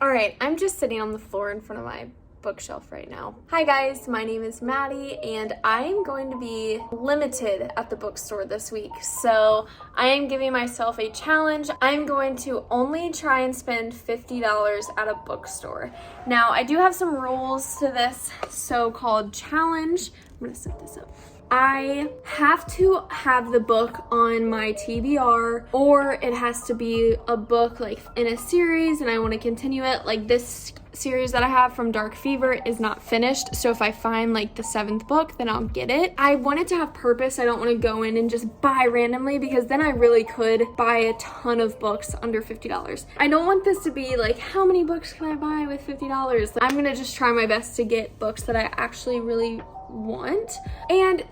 Alright, I'm just sitting on the floor in front of my bookshelf right now. Hi guys, my name is Maddie and I am going to be limited at the bookstore this week. So I am giving myself a challenge. I'm going to only try and spend $50 at a bookstore. Now I do have some rules to this so-called challenge. I'm gonna set this up. I have to have the book on my TBR, or it has to be a book like in a series and I want to continue it. Like this series that I have from Dark Fever is not finished, so if I find like the 7th book, then I'll get it. I want it to have purpose. I don't want to go in and just buy randomly, because then I really could buy a ton of books under $50. I don't want this to be like, how many books can I buy with $50? I'm gonna just try my best to get books that I actually really want. And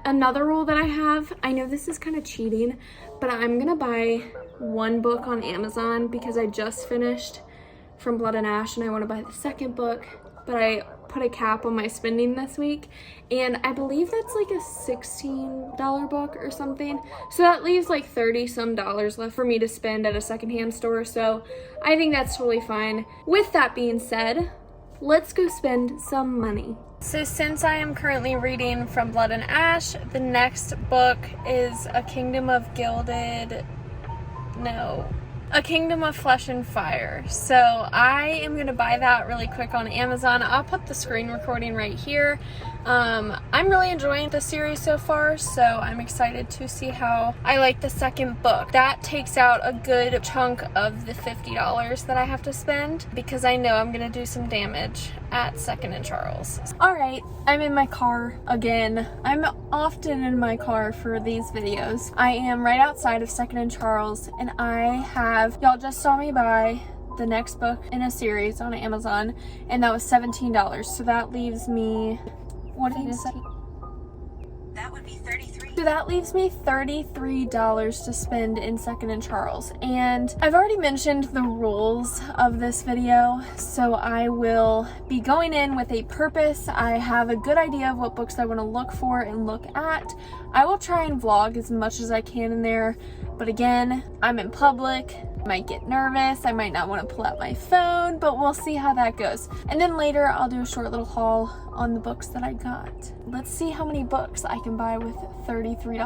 another rule that I have, I know this is kind of cheating, but I'm gonna buy one book on Amazon because I just finished From Blood and Ash and I want to buy the 2nd book, but I put a cap on my spending this week and I believe that's like a $16 book or something, so that leaves like $30 some left for me to spend at a secondhand store, so I think that's totally fine. With that being said, let's go spend some money. So since I am currently reading From Blood and Ash, the next book is A Kingdom of Flesh and Fire. So I am gonna buy that really quick on Amazon. I'll put the screen recording right here. I'm really enjoying the series so far, so I'm excited to see how I like the 2nd book. That takes out a good chunk of the $50 that I have to spend, because I know I'm gonna do some damage at 2nd and Charles. Alright, I'm in my car again. I'm often in my car for these videos. I am right outside of 2nd and Charles, and y'all just saw me buy the next book in a series on Amazon, and that was $17. So that leaves me, what did you say? That would be $33. So that leaves me $33 to spend in 2nd and Charles. And I've already mentioned the rules of this video, so I will be going in with a purpose. I have a good idea of what books I want to look for and look at. I will try and vlog as much as I can in there, but again, I'm in public. I might get nervous, I might not want to pull out my phone, but we'll see how that goes. And then later I'll do a short little haul on the books that I got. Let's see how many books I can buy with $33.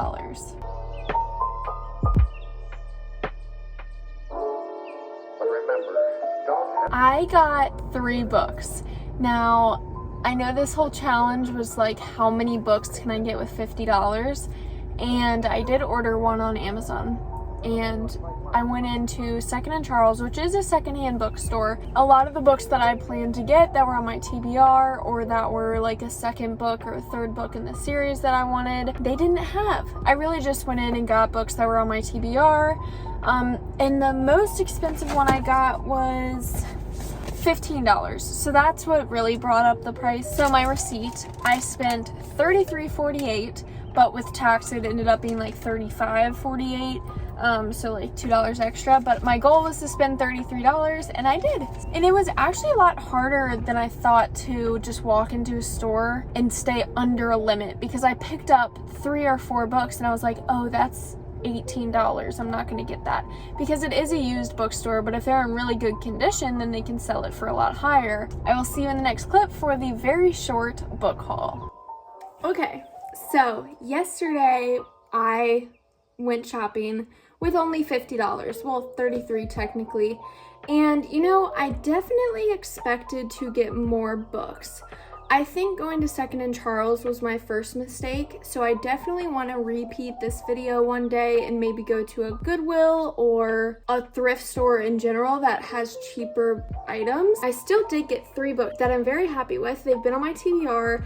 I got 3 books. Now, I know this whole challenge was like, how many books can I get with $50? And I did order one on Amazon. And I went into 2nd and Charles, which is a secondhand bookstore. A lot of the books that I planned to get that were on my TBR, or that were like a 2nd book or a 3rd book in the series that I wanted, they didn't have. I really just went in and got books that were on my TBR. And the most expensive one I got was $15. So that's what really brought up the price. So my receipt, I spent $33.48, but with tax it ended up being like $35.48. So like $2 extra, but my goal was to spend $33 and I did. And it was actually a lot harder than I thought to just walk into a store and stay under a limit, because I picked up 3 or 4 books and I was like, oh, that's $18. I'm not going to get that, because it is a used bookstore, but if they're in really good condition, then they can sell it for a lot higher. I will see you in the next clip for the very short book haul. Okay, so yesterday I went shopping with only $50, well, $33 technically, and you know, I definitely expected to get more books. I think going to 2nd and Charles was my first mistake, so I definitely want to repeat this video one day and maybe go to a Goodwill or a thrift store in general that has cheaper items. I still did get 3 books that I'm very happy with. They've been on my TBR.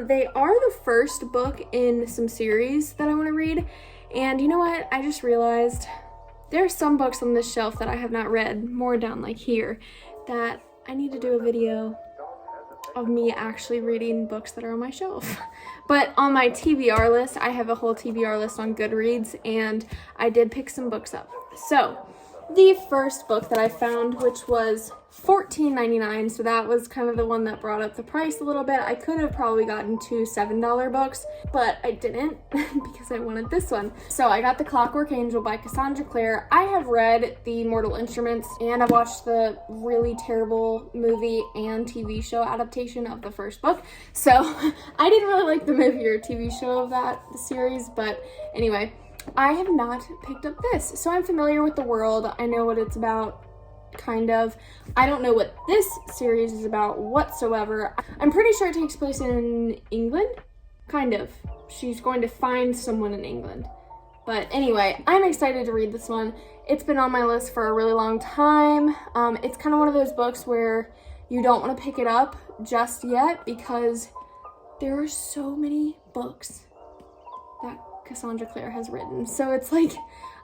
They are the first book in some series that I want to read. And you know what? I just realized there are some books on this shelf that I have not read, more down like here, that I need to do a video of me actually reading books that are on my shelf. But on my TBR list, I have a whole TBR list on Goodreads, and I did pick some books up. So the first book that I found, which was $14.99, so that was kind of the one that brought up the price a little bit. I could have probably gotten two $7 books, but I didn't because I wanted this one. So I got The Clockwork Angel by Cassandra Clare. I have read The Mortal Instruments, and I've watched the really terrible movie and TV show adaptation of the first book. So I didn't really like the movie or TV show of that series, but anyway, I have not picked up this. So I'm familiar with the world. I know what it's about, kind of. I don't know what this series is about whatsoever. I'm pretty sure it takes place in England, kind of. She's going to find someone in England. But anyway, I'm excited to read this one. It's been on my list for a really long time. It's kind of one of those books where you don't want to pick it up just yet because there are so many books that Cassandra Clare has written. So it's like,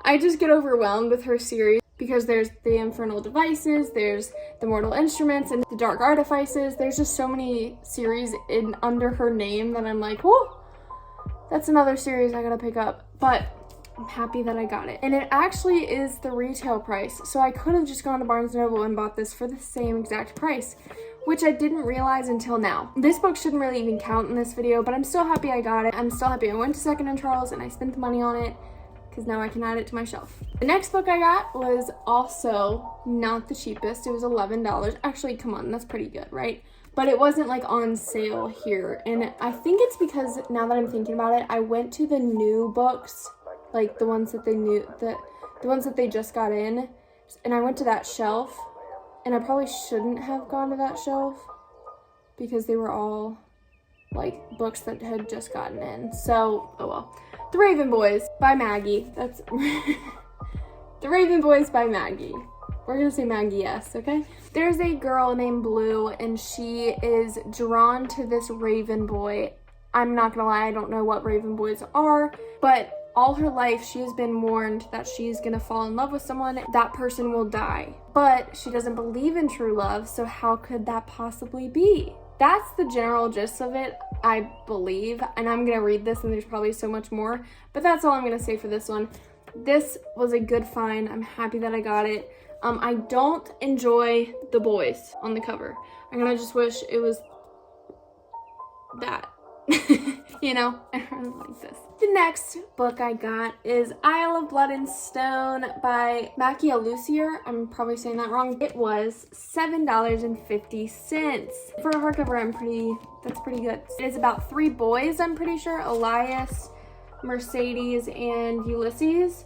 I just get overwhelmed with her series because there's The Infernal Devices, there's The Mortal Instruments, and The Dark Artifices. There's just so many series under her name that I'm like, whoa, that's another series I gotta pick up. But I'm happy that I got it. And it actually is the retail price. So I could have just gone to Barnes & Noble and bought this for the same exact price, which I didn't realize until now. This book shouldn't really even count in this video, but I'm still happy I got it. I'm still happy I went to Second & Charles and I spent the money on it because now I can add it to my shelf. The next book I got was also not the cheapest. It was $11. Actually, come on, that's pretty good, right? But it wasn't like on sale here. And I think it's because now that I'm thinking about it, I went to the new books, like the ones that the ones that they just got in, and I went to that shelf. And I probably shouldn't have gone to that shelf because they were all like books that had just gotten in. So, oh well. The Raven Boys by Maggie. That's The Raven Boys by Maggie. We're gonna say Maggie, yes, okay? There's a girl named Blue, and she is drawn to this Raven Boy. I'm not gonna lie, I don't know what Raven Boys are, but all her life, she has been warned that she's gonna fall in love with someone. That person will die. But she doesn't believe in true love, so how could that possibly be? That's the general gist of it, I believe. And I'm gonna read this, and there's probably so much more. But that's all I'm gonna say for this one. This was a good find. I'm happy that I got it. I don't enjoy the boys on the cover. I'm gonna just wish it was that. You know, I really like this. The next book I got is Isle of Blood and Stone by Mackie Lucier. I'm probably saying that wrong. It was $7.50. For a hardcover, that's pretty good. It is about three boys, I'm pretty sure. Elias, Mercedes, and Ulysses.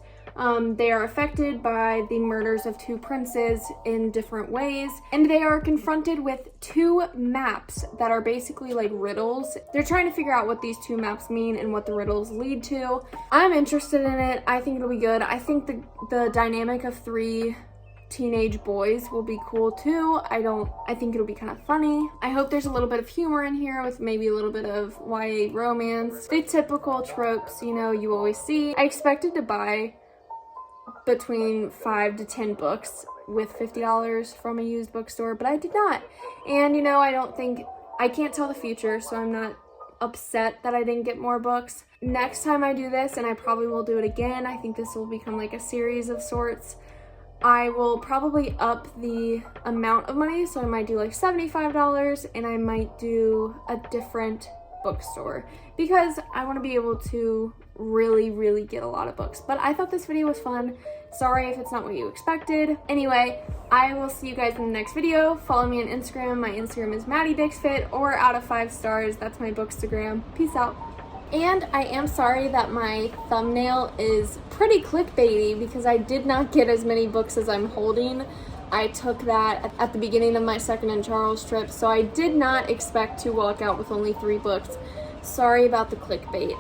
They are affected by the murders of two princes in different ways, and they are confronted with two maps that are basically like riddles. They're trying to figure out what these two maps mean and what the riddles lead to. I'm interested in it. I think it'll be good. I think the dynamic of three teenage boys will be cool too. I think it'll be kind of funny. I hope there's a little bit of humor in here with maybe a little bit of YA romance. The typical tropes, you know, you always see. I expected to buy between 5 to 10 books with $50 from a used bookstore, but I did not. And you know, I can't tell the future, so I'm not upset that I didn't get more books. Next time I do this, and I probably will do it again, I think this will become like a series of sorts, I will probably up the amount of money, so I might do like $75, and I might do a different bookstore because I want to be able to really get a lot of books. But I thought this video was fun. Sorry if it's not what you expected. Anyway, I will see you guys in the next video. Follow me on Instagram. My Instagram is MaddieDixFit, or out of 5 stars. That's my bookstagram. Peace out. And I am sorry that my thumbnail is pretty clickbaity because I did not get as many books as I'm holding. I took that at the beginning of my Second & Charles trip, so I did not expect to walk out with only 3 books. Sorry about the clickbait.